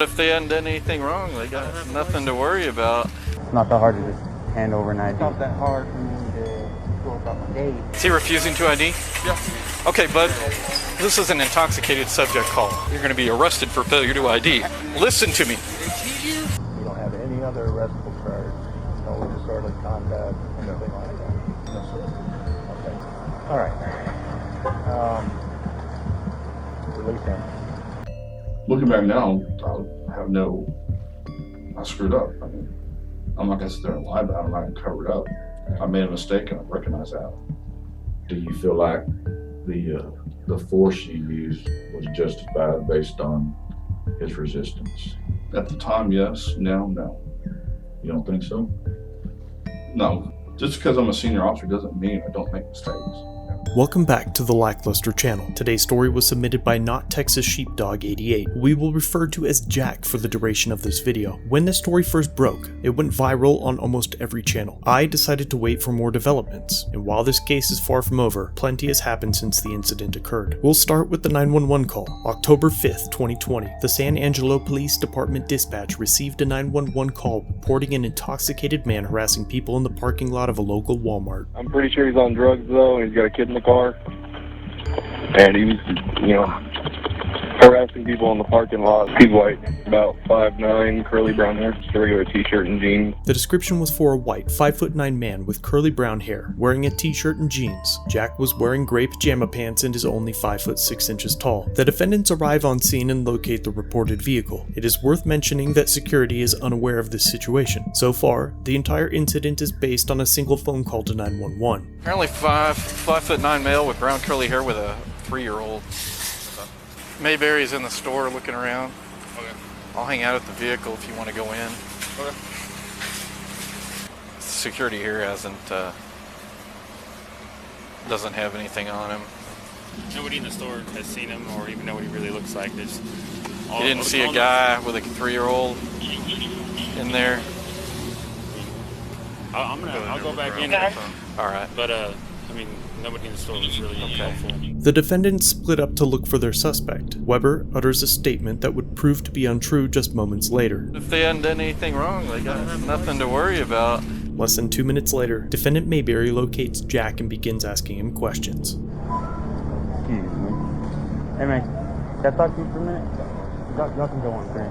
If they hadn't done anything wrong, they got nothing to worry about. It's not that hard to just hand over an ID. It's not that hard for me to go about my day. Is he refusing to ID? Yeah. Okay, bud. This is an intoxicated subject call. You're going to be arrested for failure to ID. Listen to me. You don't have any other arrestable charge, no disorderly conduct, anything like that? No, sir. Okay. All right. Release him. Looking back now, I screwed up. I mean, I'm not gonna sit there and lie about it. I'm not gonna cover it up. I made a mistake and I recognize that. Do you feel like the force you used was justified based on his resistance? At the time, yes. Now, no. You don't think so? No. Just because I'm a senior officer doesn't mean I don't make mistakes. Welcome back to the Lackluster channel. Today's story was submitted by Not Texas Sheepdog 88, who we will refer to as Jack for the duration of this video. When this story first broke, it went viral on almost every channel. I decided to wait for more developments, and while this case is far from over, plenty has happened since the incident occurred. We'll start with the 911 call. October 5th, 2020. The San Angelo Police Department dispatch received a 911 call reporting an intoxicated man harassing people in the parking lot of a local Walmart. I'm pretty sure he's on drugs though, and he's got a kid in the car, and he was, harassing people in the parking lot. He's white, about 5'9", curly brown hair, just a regular t-shirt and jeans. The description was for a white, 5'9" man with curly brown hair, wearing a t-shirt and jeans. Jack was wearing gray pajama pants and is only 5'6" tall. The defendants arrive on scene and locate the reported vehicle. It is worth mentioning that security is unaware of this situation. So far, the entire incident is based on a single phone call to 911. Apparently 5'9" male with brown curly hair with a 3-year-old. Mayberry's in the store looking around. Okay. I'll hang out at the vehicle if you want to go in. Okay. Security here doesn't have anything on him. Nobody in the store has seen him or even know what he really looks like. You didn't see a guy with a 3-year-old in there? I'll go back in. All right. But nobody in the store was really helpful. The defendants split up to look for their suspect. Weber utters a statement that would prove to be untrue just moments later. If they hadn't done anything wrong, they got nothing to worry about. Less than 2 minutes later, defendant Mayberry locates Jack and begins asking him questions. Excuse me. Hey man, can I talk to you for a minute? Y'all can go on screen.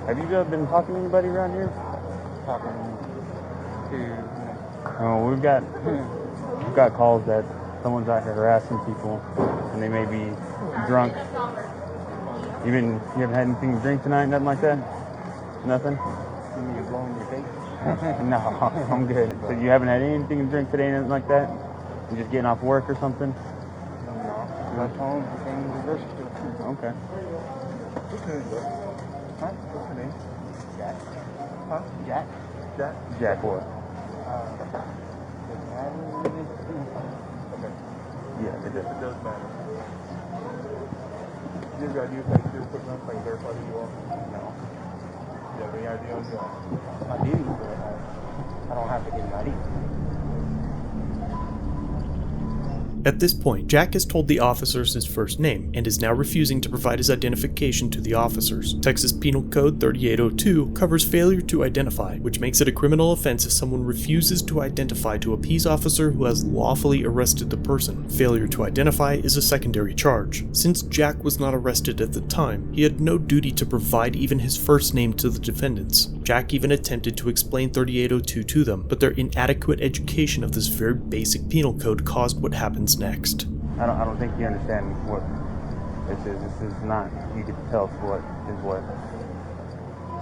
Have you been talking to anybody around here? Talking to... Oh, we've got calls that someone's out here harassing people, and they may be drunk. You haven't had anything to drink tonight, nothing like that? Nothing? You mean you're blowing your face? No, I'm good. So you haven't had anything to drink today, nothing like that? You're just getting off work or something? No. Left home, came to the grocery store. Okay. What's your name, bro? Huh? What's your name? Jack. Huh? Jack? Jack? Jack what? Okay. Yeah, it does. It does matter. You just gotta do a quick run so I can verify who you are. No. You have any idea on you? I do, but I don't have to get an ID. At this point, Jack has told the officers his first name and is now refusing to provide his identification to the officers. Texas Penal Code 3802 covers failure to identify, which makes it a criminal offense if someone refuses to identify to a peace officer who has lawfully arrested the person. Failure to identify is a secondary charge. Since Jack was not arrested at the time, he had no duty to provide even his first name to the defendants. Jack even attempted to explain 3802 to them, but their inadequate education of this very basic penal code caused what happens next. I don't think you understand what this is. This is not, you can tell us what is what.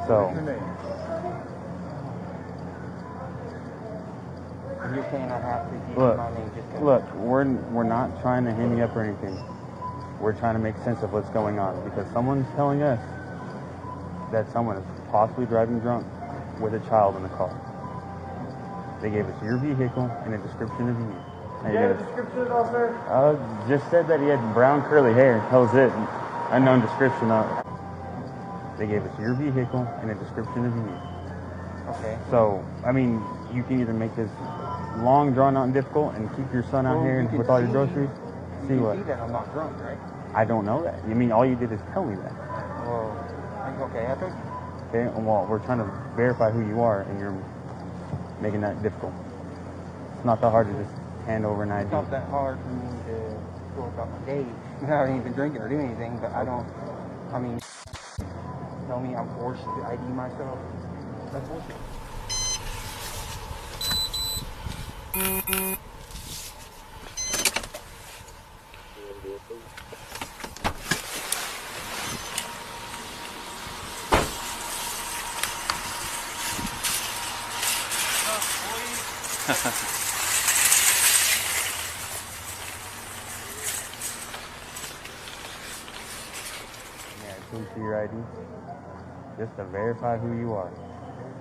So, What's your name? You're saying I have to give look, my name just to... look, we're not trying to hand you up or anything. We're trying to make sense of what's going on because someone's telling us that someone is possibly driving drunk with a child in the car. They gave us your vehicle and a description of you. You have a description, officer? Just said that he had brown curly hair. That was it. Unknown description of it. They gave us your vehicle and a description of you. Okay. So, you can either make this long, drawn out, and difficult and keep your son out here with all your groceries. See what? You see that I'm not drunk, right? I don't know that. You mean all you did is tell me that? Well, okay, I think Okay, well, we're trying to verify who you are, and you're making that difficult. It's not that hard to just hand over an ID. it's not that hard for me to go about my day without even drinking or doing anything, but I don't, I mean, tell me I'm forced to ID myself. That's bullshit. Yeah, please see your ID. Just to verify who you are.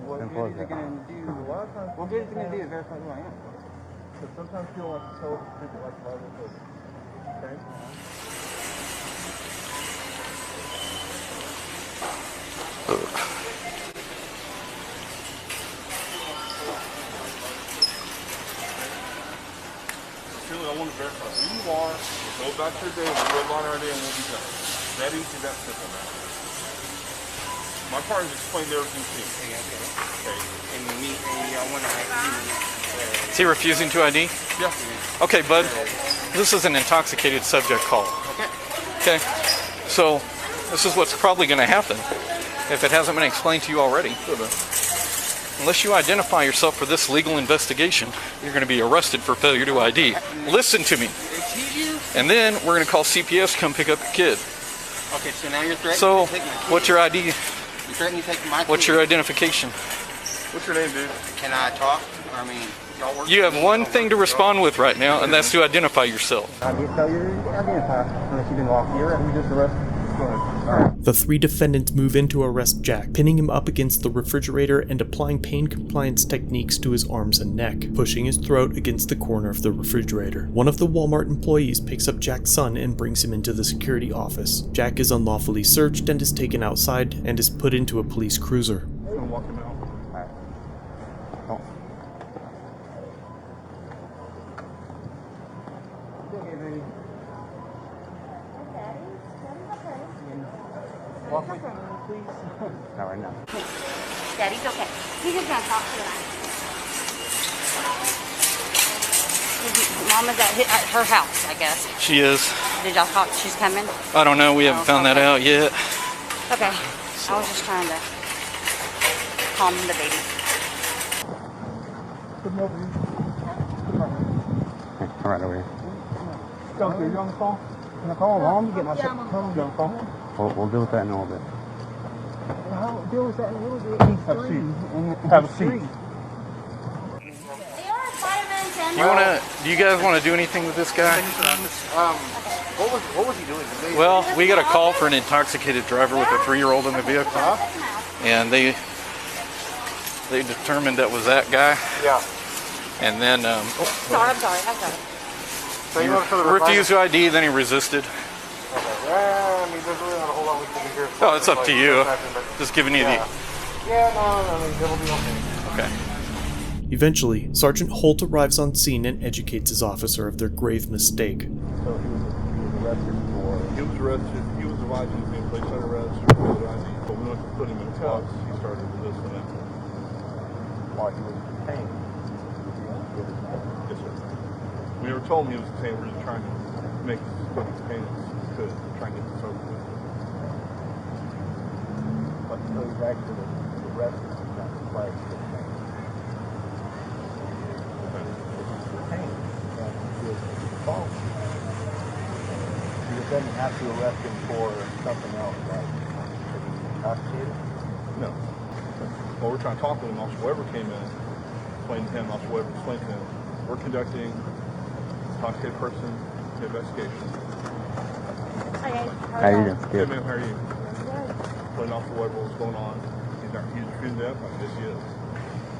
What Simple good as is it that. going to do? What good is it going to do is verify who I am? But sometimes people like to tell people like why they're close. Okay? Truly, I want to verify who you are. Go back to your day, we'll go about our day, and we'll be done. That easy, that simple, man. My part is explain everything to you. Okay. And me, and I want to ID. Is he refusing to ID? Yeah. Okay, bud. This is an intoxicated subject call. Okay. Okay. So this is what's probably going to happen if it hasn't been explained to you already. Unless you identify yourself for this legal investigation, you're going to be arrested for failure to ID. Listen to me. And then we're going to call CPS to come pick up your kid. Okay, so now you're threatening So, to take my kid. what's your ID? You're threatening to take my What's kid. your identification? What's your name, dude? Can I talk? I mean, y'all work You for have me, one y'all thing work to for respond y'all. with right now, and that's to identify yourself. I did tell you to identify unless you've been walking. You're we just arrested. Go ahead. All right. The three defendants move in to arrest Jack, pinning him up against the refrigerator and applying pain compliance techniques to his arms and neck, pushing his throat against the corner of the refrigerator. One of the Walmart employees picks up Jack's son and brings him into the security office. Jack is unlawfully searched and is taken outside and is put into a police cruiser. I'm gonna walk him out. Alright. Don't. Okay, baby. Walk with me, please. Not right now. Daddy's okay. He's just gonna talk to the night. Mama's at her house, I guess. She is. Did y'all talk? She's coming? I don't know. We haven't found that out yet. Okay. I was just trying to calm the baby. Come over here. Come right over here. Come here. You on the phone? Can I call Mom to get my son? You on the phone? We'll deal with that in a little bit. How deal with that in a little bit? He's Have a three. seat. Have a seat. Do you guys want to do anything with this guy? What was he doing? Did they- Well, we got a call for an intoxicated driver with a 3-year-old in the vehicle, and they determined that was that guy. Yeah. And then Sorry, I'm sorry. I got it. So he you want to the refused to ID, then he resisted. Yeah, I mean, there's really not a whole lot we can do here. Oh, it's up to you. Just giving you Yeah, no, I mean, it'll be okay. the... Okay. Eventually, Sergeant Holt arrives on scene and educates his officer of their grave mistake. So he was arrested for... He was arrested. He was advised he was being placed under arrest for the ID. But we went to put him in a box. He started resisting it. While he was detained. Yes, sir. We were told him he was detained. We were just trying to make as quick as payments as we could. Try and get this over with. But so he's actually arrested and not placed. You doesn't have to arrest him for something else, right? Intoxicated? No. Well, we're trying to talk with him. Officer Weber came in, explained to him. Officer Weber explained to him, we're conducting intoxicated person investigation. How you doing? Good, ma'am. How are you? Explained to Officer Weber what's going on. He's refusing to identify. Yes, he is.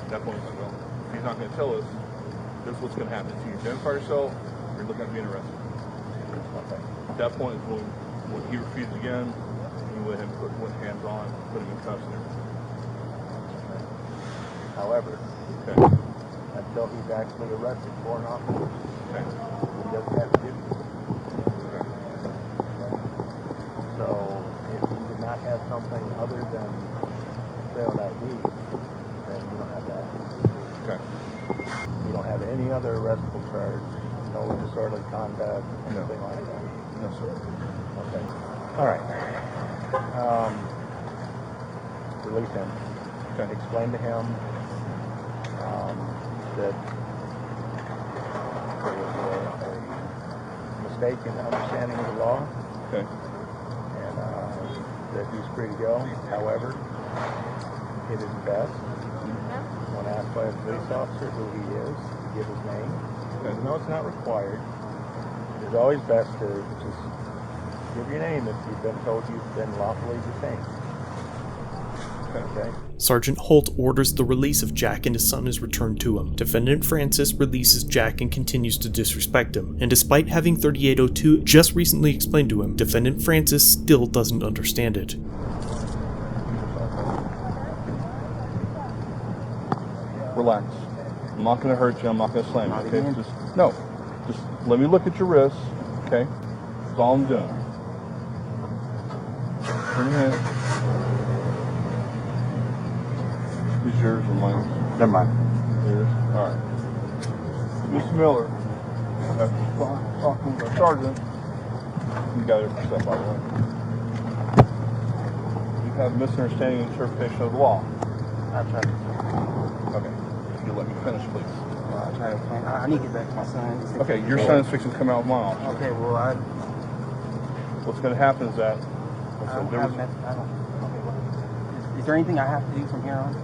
At that point, he's well, he's not going to tell us. This is what's going to happen. So you identify yourself, you're looking at being arrested. Okay. At that point is when he refused again, we went ahead and went hands on, put him in cuffs and everything. However, until he's actually arrested for an offense, he doesn't have to do it. not have something other than failed ID, then you don't have that. Okay. You don't have any other arrestable charge, no disorderly conduct, anything like that. No, sir. Okay. All right. Release him. Okay. Explain to him that there was a mistake in the understanding of the law. Okay. And that he's free to go. However, it is best when asked by a police officer who he is to give his name. Okay. No, it's not required. It's always best to just give your name if you've been told you've been lawfully detained. Okay. Sergeant Holt orders the release of Jack and his son is returned to him. Defendant Francis releases Jack and continues to disrespect him. And despite having 3802 just recently explained to him, Defendant Francis still doesn't understand it. Relax. I'm not going to hurt you. I'm not going to slam you. Okay? Just let me look at your wrists. Okay? That's all I'm doing. Turn your head. Is yours or mine? Never mind. Yours? Alright. Miss Miller, after talking with our sergeant, you got every step by the way. You have a misunderstanding and interpretation of the law. I tried to. Okay. If you let me finish, please. Well, I tried to explain. I need to get back to my son. Okay, your son is fixing to come out of my office. Okay, well, What's going to happen is that. Is there anything I have to do from here on?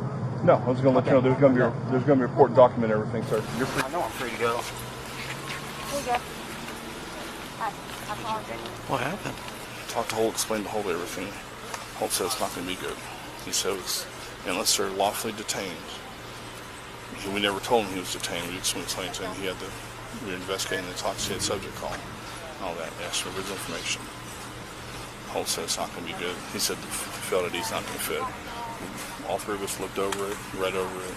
No, I was going to let you know there's going to be a report, document everything, sir. You're free. I know I'm free to go. Here you go. I apologize. What happened? Talked to Holt, explained to Holt everything. Holt said it's not going to be good. He said unless they're lawfully detained. We never told him he was detained. We just explained to him we were investigating the intoxicated subject call and all that. We asked for original information. Holt said it's not going to be good. He said the failed ID's not going to fit. All three of us looked over it, read over it.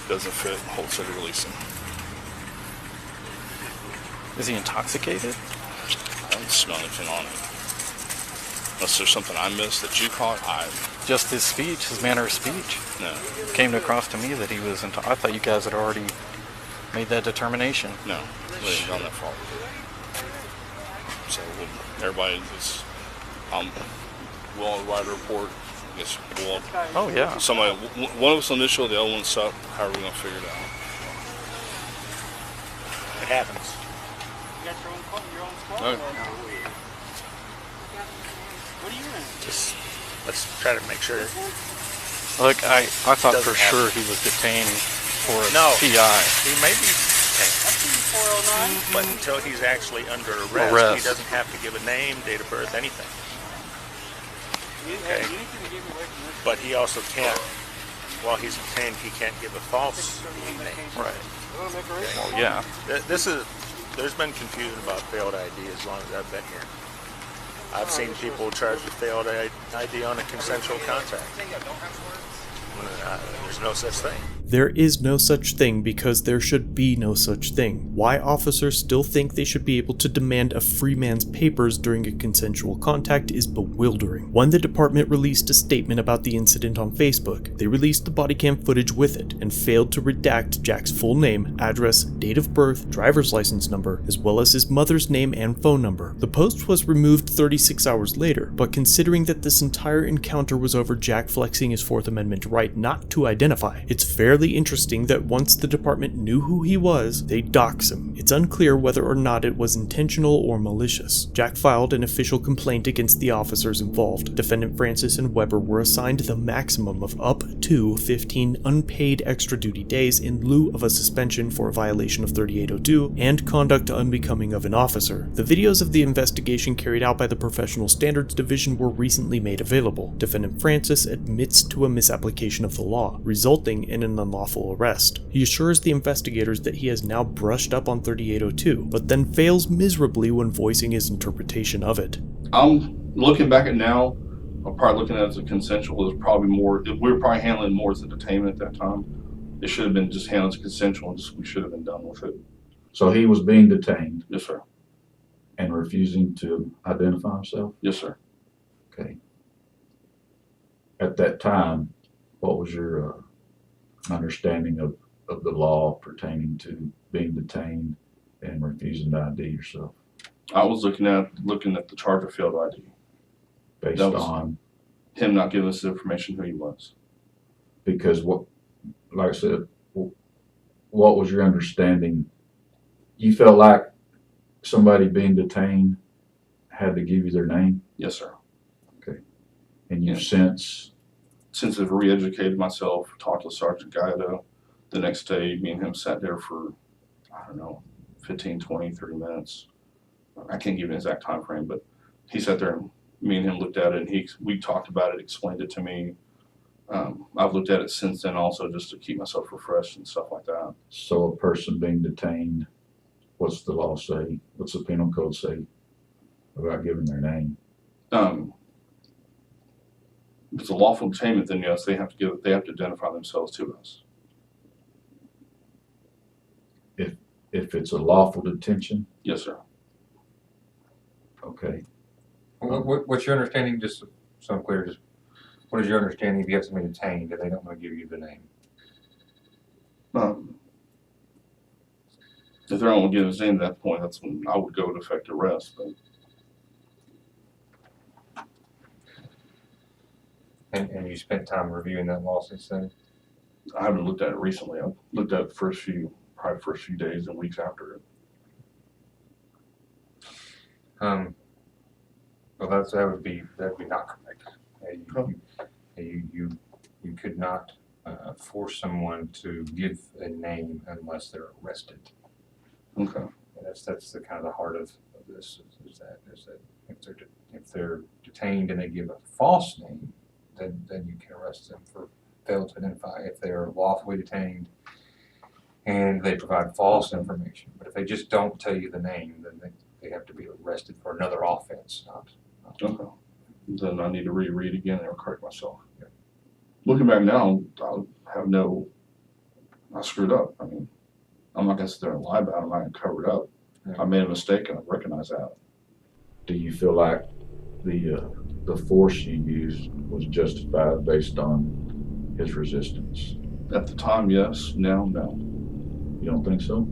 Doesn't fit. Holt said to release him. Is he intoxicated? I don't smell anything on it. Unless there's something I missed that you caught, Just his speech, his manner of speech. No. Came across to me that he was I thought you guys had already made that determination. No, we haven't gone that far. So everybody is, we'll write a report. I guess we'll. Oh yeah. Somebody, one of us initial, the other one suck. How are we gonna figure it out? It happens. You got your own squad? Okay. What are you in? Just let's try to make sure. Look, I thought for sure he was detained for a PI. He may be detained. But until he's actually under arrest, he doesn't have to give a name, date of birth, anything. Okay. But he also can't, while he's detained, he can't give a false name. Right. Okay. Well, yeah. There's been confusion about failed ID as long as I've been here. I've seen people charged with failed ID on a consensual contact. There's no such thing. There is no such thing because there should be no such thing. Why officers still think they should be able to demand a free man's papers during a consensual contact is bewildering. When the department released a statement about the incident on Facebook, they released the body cam footage with it and failed to redact Jack's full name, address, date of birth, driver's license number, as well as his mother's name and phone number. The post was removed 36 hours later, but considering that this entire encounter was over Jack flexing his Fourth Amendment right not to identify, it's fairly interesting that once the department knew who he was, they dox him. It's unclear whether or not it was intentional or malicious. Jack filed an official complaint against the officers involved. Defendant Francis and Weber were assigned the maximum of up to 15 unpaid extra duty days in lieu of a suspension for a violation of 3802 and conduct unbecoming of an officer. The videos of the investigation carried out by the Professional Standards Division were recently made available. Defendant Francis admits to a misapplication of the law, resulting in an unlawful arrest. He assures the investigators that he has now brushed up on 3802, but then fails miserably when voicing his interpretation of it. I'm looking back at now, I'm probably looking at it as a consensual. Is probably more, we were probably handling more as a detainment at that time. It should have been just handled as consensual and we should have been done with it. So he was being detained? Yes, sir. And refusing to identify himself? Yes, sir. Okay. at that time, what was your understanding of the law pertaining to being detained and refusing to ID yourself? I was looking at the charge of failed ID. Based That was on him not giving us the information who he was. Because what, like I said, what was your understanding? You felt like somebody being detained had to give you their name? Yes, sir. Okay. And you've since I've re-educated myself, talked to Sergeant Gallardo, the next day me and him sat there for, I don't know, 15, 20, 30 minutes. I can't give you an exact time frame, but he sat there and me and him looked at it, and we talked about it, explained it to me. I've looked at it since then also just to keep myself refreshed and stuff like that. So a person being detained, what's the law say? What's the penal code say about giving their name? If it's a lawful detainment, then yes, they have to identify themselves to us. If it's a lawful detention? Yes, sir. Okay. What's your understanding, just so I'm clear, just what is your understanding if you have somebody detained and they don't want to give you the name? If they don't want to give his name at that point, that's when I would go to effect arrest. But And you spent time reviewing that law since then? I haven't looked at it recently. I looked at it probably first few days and weeks after it. Well, that would be not correct. You could not force someone to give a name unless they're arrested. Okay. And that's the kind of the heart of this is that if they're detained and they give a false name, then you can arrest them for failure to identify. If they are lawfully detained and they provide false information, but if they just don't tell you the name, then they have to be arrested for another offense. Okay. Then I need to reread again and correct myself. Yeah. Looking back now, I screwed up. I mean, I'm not gonna sit there and lie about it. I'm not gonna cover it up. Yeah. I made a mistake and I recognize that. Do you feel like the force you used was justified based on his resistance? At the time, yes. Now, no. You don't think so?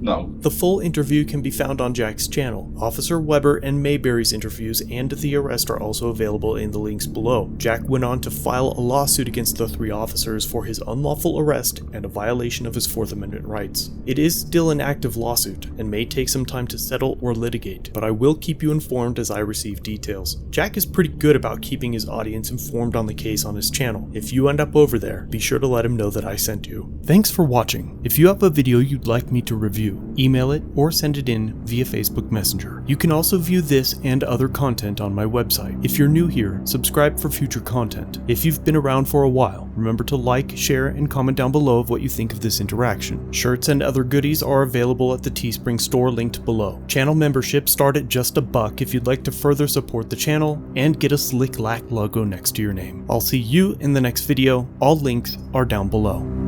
No. The full interview can be found on Jack's channel. Officer Weber and Mayberry's interviews and the arrest are also available in the links below. Jack went on to file a lawsuit against the 3 officers for his unlawful arrest and a violation of his 4th Amendment rights. It is still an active lawsuit and may take some time to settle or litigate, but I will keep you informed as I receive details. Jack is pretty good about keeping his audience informed on the case on his channel. If you end up over there, be sure to let him know that I sent you. Thanks for watching. If you have a video you'd like me to review, email it or send it in via Facebook Messenger. You can also view this and other content on my website. If you're new here, subscribe for future content. If you've been around for a while, remember to like, share, and comment down below of what you think of this interaction. Shirts and other goodies are available at the Teespring store linked below. Channel memberships start at just $1 if you'd like to further support the channel and get a slick lack logo next to your name. I'll see you in the next video. All links are down below.